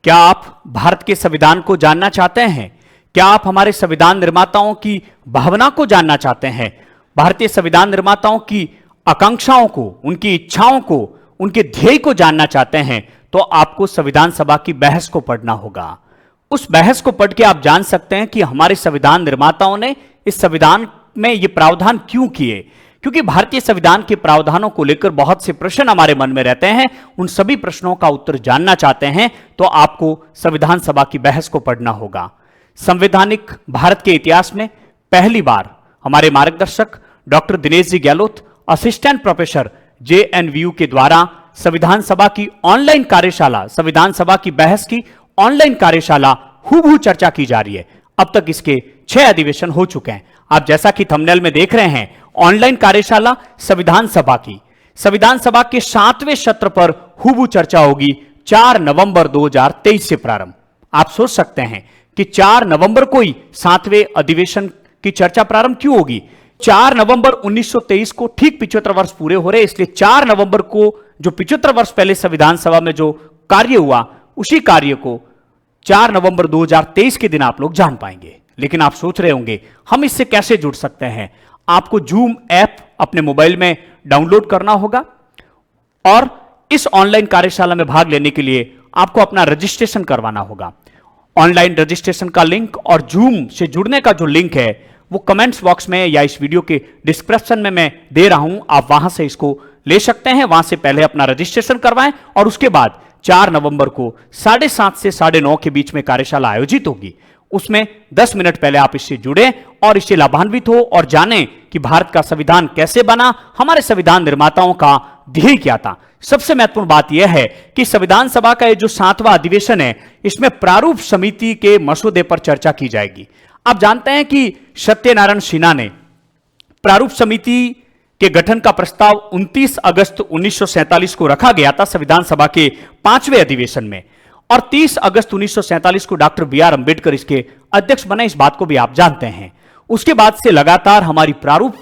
क्या आप भारत के संविधान को जानना चाहते हैं? क्या आप हमारे संविधान निर्माताओं की भावना को जानना चाहते हैं? भारतीय संविधान निर्माताओं की आकांक्षाओं को, उनकी इच्छाओं को, उनके ध्येय को जानना चाहते हैं तो आपको संविधान सभा की बहस को पढ़ना होगा। उस बहस को पढ़ के आप जान सकते हैं कि हमारे संविधान निर्माताओं ने इस संविधान में ये प्रावधान क्यों किए। क्योंकि भारतीय संविधान के प्रावधानों को लेकर बहुत से प्रश्न हमारे मन में रहते हैं। उन सभी प्रश्नों का उत्तर जानना चाहते हैं तो आपको संविधान सभा की बहस को पढ़ना होगा। संवैधानिक भारत के इतिहास में पहली बार हमारे मार्गदर्शक doctor Dinesh ji Gehlot, assistant professor JNVU के द्वारा संविधान सभा की ऑनलाइन कार्यशाला, संविधान सभा की बहस की ऑनलाइन कार्यशाला हूबहू चर्चा की जा रही है। अब तक इसके 6 अधिवेशन हो चुके हैं। आप जैसा कि थंबनेल में देख रहे हैं, ऑनलाइन कार्यशाला संविधान सभा की, संविधान सभा के 7वें सत्र पर हूबहू चर्चा होगी 4 नवंबर 2023 से प्रारंभ। आप सोच सकते हैं कि 4 नवंबर को ही 7वें अधिवेशन की चर्चा प्रारंभ क्यों होगी? 4 नवंबर 1923 को ठीक 75 वर्ष पूरे हो रहे, इसलिए 4 नवंबर को जो 75 वर्ष पहले संविधान सभा में जो कार्य हुआ, उसी कार्य को 4 नवंबर 2023 के दिन आप लोग जान पाएंगे। लेकिन आप सोच रहे होंगे हम इससे कैसे जुड़ सकते हैं? आपको जूम ऐप अपने मोबाइल में डाउनलोड करना होगा और इस ऑनलाइन कार्यशाला में भाग लेने के लिए आपको अपना रजिस्ट्रेशन करवाना होगा। ऑनलाइन रजिस्ट्रेशन का लिंक और जूम से जुड़ने का जो लिंक है वो कमेंट्स बॉक्स में या इस वीडियो के डिस्क्रिप्शन में मैं दे रहा हूं। आप वहां से इसको ले सकते हैं। वहां से पहले अपना रजिस्ट्रेशन करवाएं और उसके बाद 4 नवंबर को 7:30 से 9:30 के बीच में कार्यशाला आयोजित होगी। उसमें 10 मिनट पहले आप इससे जुड़े और इससे लाभान्वित हो और जानें कि भारत का संविधान कैसे बना, हमारे संविधान निर्माताओं का ध्येय क्या था। सबसे महत्वपूर्ण बात यह है कि संविधान सभा का ये जो 7वां अधिवेशन है, इसमें प्रारूप समिति के मसौदे पर चर्चा की जाएगी। आप जानते हैं कि सत्यनारायण सिन्हा ने प्रारूप समिति के गठन का प्रस्ताव 29 अगस्त 1947 को रखा गया था संविधान सभा के 5वें अधिवेशन में, और 30 अगस्त 1947 को डॉक्टर BR अंबेडकर इसके अध्यक्ष बने। इस बात को भी आप जानते हैं। उसके बाद से लगातार हमारी प्रारूप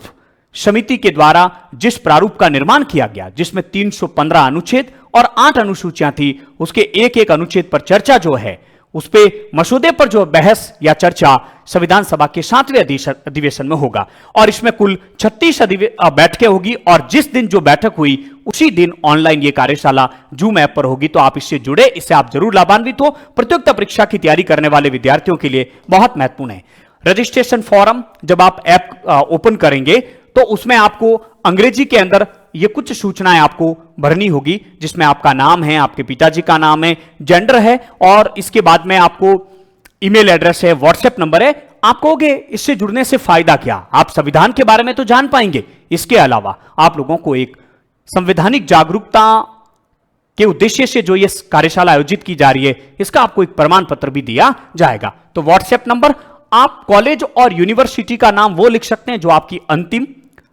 समिति के द्वारा जिस प्रारूप का निर्माण किया गया, जिसमें 315 अनुच्छेद और 8 अनुसूचियां थी, उसके एक एक अनुच्छेद पर चर्चा जो है, उस पे मसौदे पर जो बहस या चर्चा संविधान सभा के 7वें अधिवेशन में होगा। और इसमें कुल 36 बैठकें होगी और जिस दिन जो बैठक हुई उसी दिन ऑनलाइन ये कार्यशाला जूम ऐप पर होगी। तो आप इससे जुड़े, इससे आप जरूर लाभान्वित हो। प्रतियोगिता परीक्षा की तैयारी करने वाले विद्यार्थियों के लिए बहुत महत्वपूर्ण है। रजिस्ट्रेशन फॉर्म जब आप ऐप ओपन करेंगे तो उसमें आपको अंग्रेजी के अंदर ये कुछ सूचनाएं आपको भरनी होगी, जिसमें आपका नाम है, आपके पिताजी का नाम है, जेंडर है और इसके बाद में आपको ईमेल एड्रेस है, व्हाट्सएप नंबर है। आप कहोगे इससे जुड़ने से फायदा क्या? आप संविधान के बारे में तो जान पाएंगे, इसके अलावा आप लोगों को एक संवैधानिक जागरूकता के उद्देश्य से जो ये कार्यशाला आयोजित की जा रही है, इसका आपको एक प्रमाण पत्र भी दिया जाएगा। तो व्हाट्सएप नंबर, आप कॉलेज और यूनिवर्सिटी का नाम वो लिख सकते हैं जो आपकी अंतिम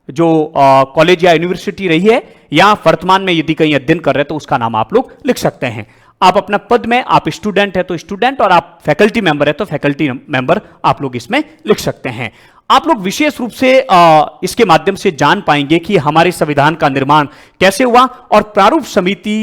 जो कॉलेज या यूनिवर्सिटी रही है, या वर्तमान में यदि कहीं अध्ययन कर रहे हैं तो उसका नाम आप लोग लिख सकते हैं। आप अपना पद में, आप स्टूडेंट है तो स्टूडेंट, और आप फैकल्टी मेंबर है तो फैकल्टी मेंबर आप लोग इसमें लिख सकते हैं। आप लोग विशेष रूप से इसके माध्यम से जान पाएंगे कि हमारे संविधान का निर्माण कैसे हुआ। और प्रारूप समिति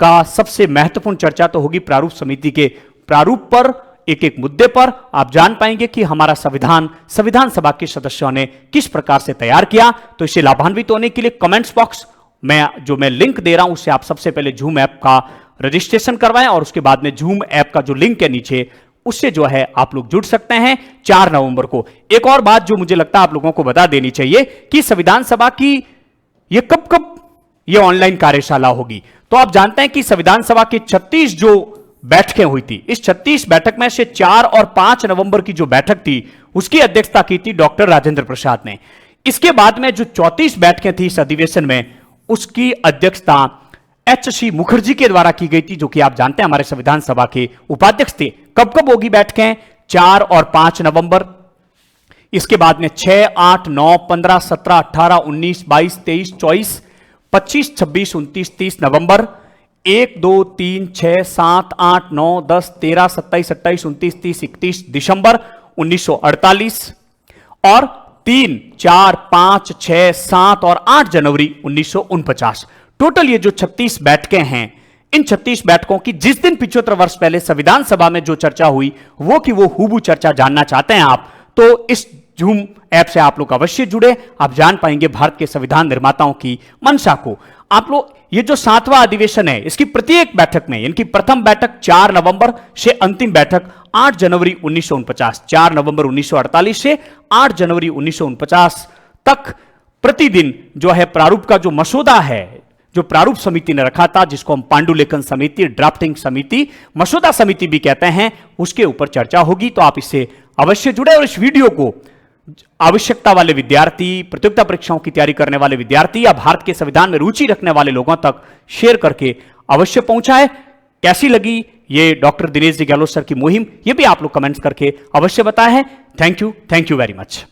का सबसे महत्वपूर्ण चर्चा तो होगी प्रारूप समिति के प्रारूप पर, एक एक मुद्दे पर आप जान पाएंगे कि हमारा संविधान सभा के सदस्यों ने किस प्रकार से तैयार किया। तो इसे लाभान्वित होने के लिए कमेंट्स बॉक्स में जो मैं लिंक दे रहा हूं, उससे आप सबसे पहले जूम ऐप का रजिस्ट्रेशन करवाएं और उसके बाद में जूम ऐप का जो लिंक है नीचे, उससे जो है आप लोग जुड़ सकते हैं 4 नवंबर को। एक और बात जो मुझे लगता है आप लोगों को बता देनी चाहिए कि संविधान सभा की ये कब ये ऑनलाइन कार्यशाला होगी। तो आप जानते हैं कि संविधान सभा के 36 जो बैठकें हुई थी, इस 36 बैठक में से 4 और 5 नवंबर की जो बैठक थी उसकी अध्यक्षता की थी डॉक्टर राजेंद्र प्रसाद ने। इसके बाद में जो 34 बैठकें थी इस अधिवेशन में, उसकी अध्यक्षता HC मुखर्जी के द्वारा की गई थी, जो कि आप जानते हैं हमारे संविधान सभा के उपाध्यक्ष थे। कब होगी बैठकें? 4 और 5 नवंबर। इसके बाद में 6, 8, 9, 15, 17, 18, 19, 22, 23, 24, 25, 26, 29, 30 नवंबर। 1, 2, 3, 6, 7, 8, 9, 10, 13, 27, 28, 29, 30, 31 दिसंबर 1948 और 3, 4, 5, 6, 7 और 8 जनवरी 1949। टोटल ये जो 36 बैठकें हैं, इन 36 बैठकों की जिस दिन 75 वर्ष पहले संविधान सभा में जो चर्चा हुई वो की वो हूबहू चर्चा जानना चाहते हैं आप, तो इस जूम ऐप से आप लोग अवश्य जुड़े। आप जान पाएंगे भारत के संविधान निर्माताओं की मंशा को। आप लोग ये जो 7वां अधिवेशन है, इसकी प्रत्येक बैठक में, इनकी प्रथम बैठक 4 नवंबर से अंतिम बैठक 8 जनवरी 1949, 4 नवंबर 1948 से 8 जनवरी 1949 तक प्रतिदिन जो है प्रारूप का जो मसौदा है, जो प्रारूप समिति ने रखा था, जिसको हम पांडुलेखन समिति, ड्राफ्टिंग समिति, मसौदा समिति भी कहते हैं, उसके ऊपर चर्चा होगी। तो आप इससे अवश्य जुड़े और इस वीडियो को आवश्यकता वाले विद्यार्थी, प्रतियोगिता परीक्षाओं की तैयारी करने वाले विद्यार्थी या भारत के संविधान में रुचि रखने वाले लोगों तक शेयर करके अवश्य पहुंचाए। कैसी लगी ये डॉक्टर दिनेश जी गहलोत सर की मुहिम, ये भी आप लोग कमेंट्स करके अवश्य बताएं। Thank you very much.